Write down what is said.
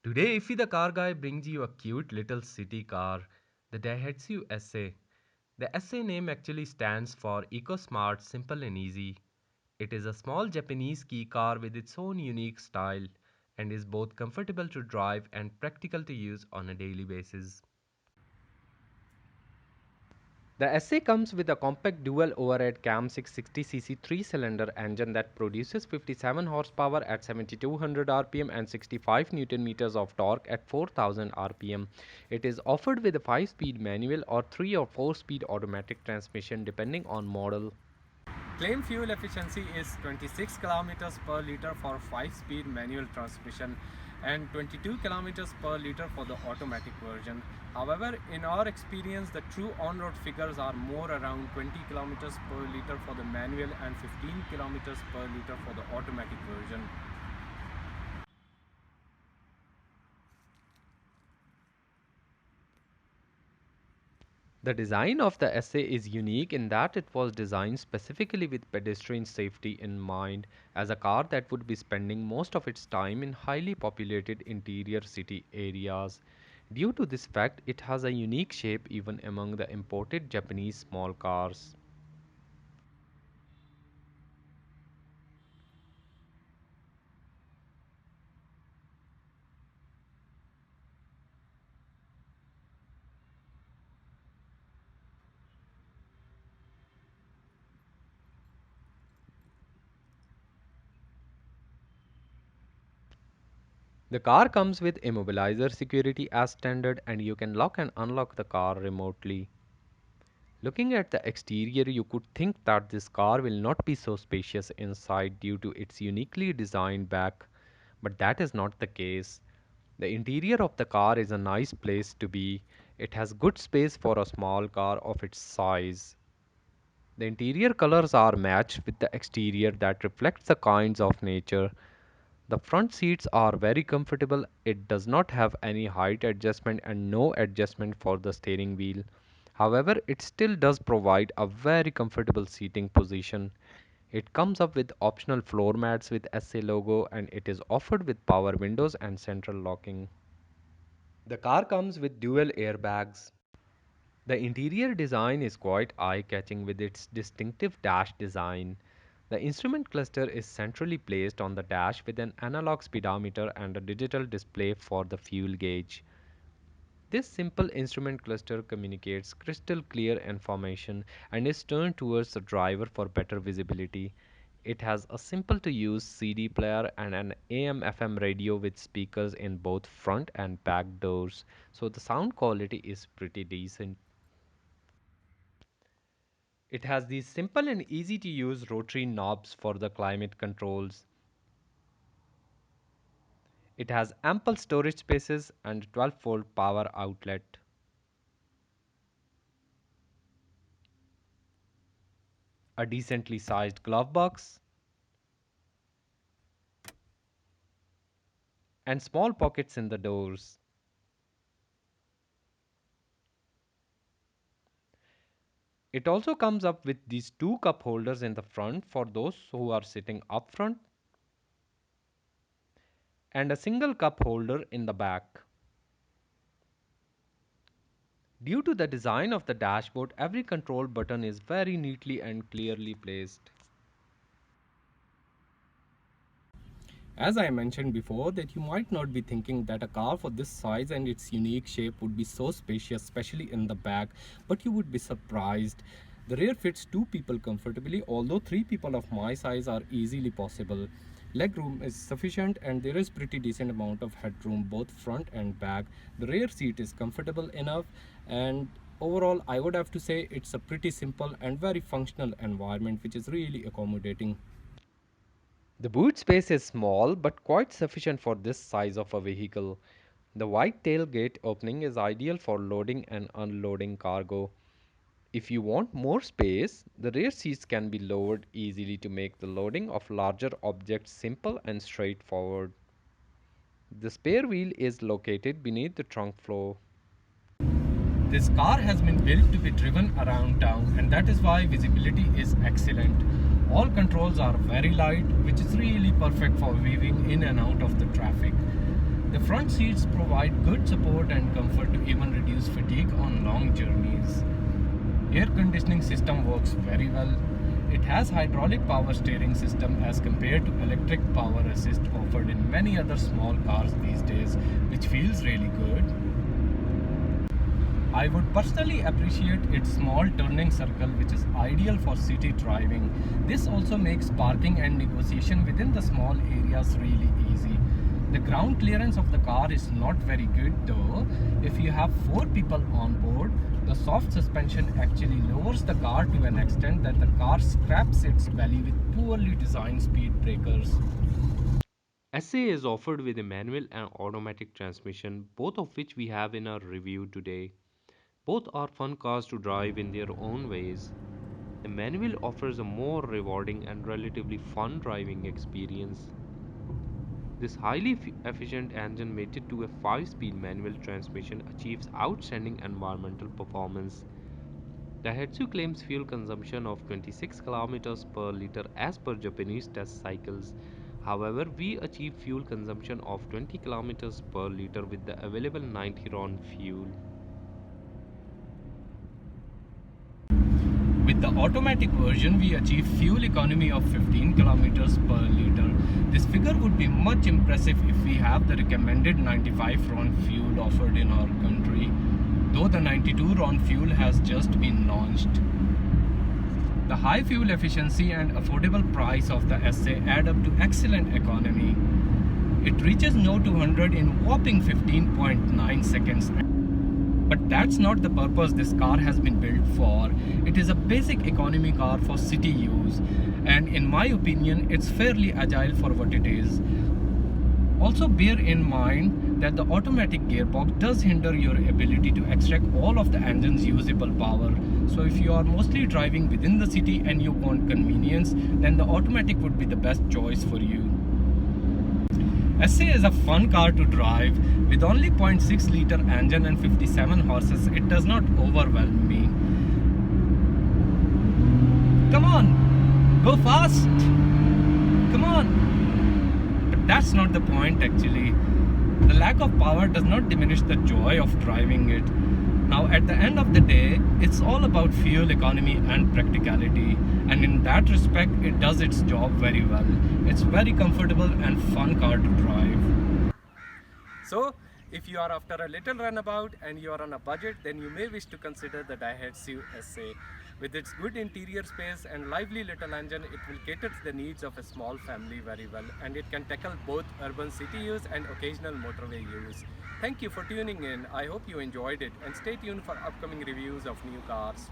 Today, Ify the car guy brings you a cute little city car, the Daihatsu SA. The SA name actually stands for Eco Smart, Simple and Easy. It is a small Japanese kei car with its own unique style and is both comfortable to drive and practical to use on a daily basis. The SA comes with a compact dual overhead cam 660cc 3-cylinder engine that produces 57 horsepower at 7200 rpm and 65 newton meters of torque at 4000 rpm. It is offered with a 5-speed manual or 3 or 4-speed automatic transmission depending on model. Claim fuel efficiency is 26 kilometers per liter for 5-speed manual transmission and 22 kilometers per liter for the automatic version. However, in our experience, the true on-road figures are more around 20 kilometers per liter for the manual and 15 kilometers per liter for the automatic version. The design of the SA is unique in that it was designed specifically with pedestrian safety in mind as a car that would be spending most of its time in highly populated interior city areas. Due to this fact, it has a unique shape even among the imported Japanese small cars. The car comes with immobilizer security as standard and you can lock and unlock the car remotely. Looking at the exterior, you could think that this car will not be so spacious inside due to its uniquely designed back, but that is not the case. The interior of the car is a nice place to be. It has good space for a small car of its size. The interior colors are matched with the exterior that reflects the kinds of nature. The front seats are very comfortable. It does not have any height adjustment and no adjustment for the steering wheel. However, it still does provide a very comfortable seating position. It comes up with optional floor mats with SA logo and it is offered with power windows and central locking. The car comes with dual airbags. The interior design is quite eye-catching with its distinctive dash design. The instrument cluster is centrally placed on the dash with an analog speedometer and a digital display for the fuel gauge. This simple instrument cluster communicates crystal clear information and is turned towards the driver for better visibility. It has a simple to use CD player and an AM FM radio with speakers in both front and back doors, so the sound quality is pretty decent. It has these simple and easy to use rotary knobs for the climate controls. It has ample storage spaces and 12-volt power outlet. A decently sized glove box, and small pockets in the doors. It also comes up with these two cup holders in the front for those who are sitting up front and a single cup holder in the back. Due to the design of the dashboard, every control button is very neatly and clearly placed. As I mentioned before, that you might not be thinking that a car for this size and its unique shape would be so spacious, especially in the back, but you would be surprised. The rear fits two people comfortably, although three people of my size are easily possible. Legroom is sufficient and there is pretty decent amount of headroom both front and back. The rear seat is comfortable enough and overall I would have to say it's a pretty simple and very functional environment which is really accommodating. The boot space is small but quite sufficient for this size of a vehicle. The wide tailgate opening is ideal for loading and unloading cargo. If you want more space, the rear seats can be lowered easily to make the loading of larger objects simple and straightforward. The spare wheel is located beneath the trunk floor. This car has been built to be driven around town and that is why visibility is excellent. All controls are very light, which is really perfect for weaving in and out of the traffic. The front seats provide good support and comfort to even reduce fatigue on long journeys. Air conditioning system works very well. It has hydraulic power steering system as compared to electric power assist offered in many other small cars these days, which feels really good. I would personally appreciate its small turning circle, which is ideal for city driving. This also makes parking and negotiation within the small areas really easy. The ground clearance of the car is not very good though. If you have 4 people on board, the soft suspension actually lowers the car to an extent that the car scraps its belly with poorly designed speed breakers. SA is offered with a manual and automatic transmission, both of which we have in our review today. Both are fun cars to drive in their own ways. The manual offers a more rewarding and relatively fun driving experience. This highly efficient engine mated to a 5-speed manual transmission achieves outstanding environmental performance. Daihatsu claims fuel consumption of 26 kilometers per liter as per Japanese test cycles. However, we achieve fuel consumption of 20 kilometers per liter with the available 90 RON fuel. With the automatic version, we achieve fuel economy of 15 kilometers per liter. This figure would be much impressive if we have the recommended 95 RON fuel offered in our country, though the 92 RON fuel has just been launched. The high fuel efficiency and affordable price of the SA add up to excellent economy. It reaches no to 100 in whopping 15.9 seconds. But that's not the purpose this car has been built for. It is a basic economy car for city use, and in my opinion, it's fairly agile for what it is. Also bear in mind that the automatic gearbox does hinder your ability to extract all of the engine's usable power. So if you are mostly driving within the city and you want convenience, then the automatic would be the best choice for you. SA is a fun car to drive. With only 0.6 liter engine and 57 horses, it does not overwhelm me. Come on, go fast! Come on! But that's not the point actually. The lack of power does not diminish the joy of driving it. Now at the end of the day, it's all about fuel economy and practicality, and in that respect it does its job very well. It's very comfortable and fun car to drive. So if you are after a little runabout and you are on a budget, then you may wish to consider the Daihatsu SA. With its good interior space and lively little engine, it will cater to the needs of a small family very well, and it can tackle both urban city use and occasional motorway use. Thank you for tuning in. I hope you enjoyed it, and stay tuned for upcoming reviews of new cars.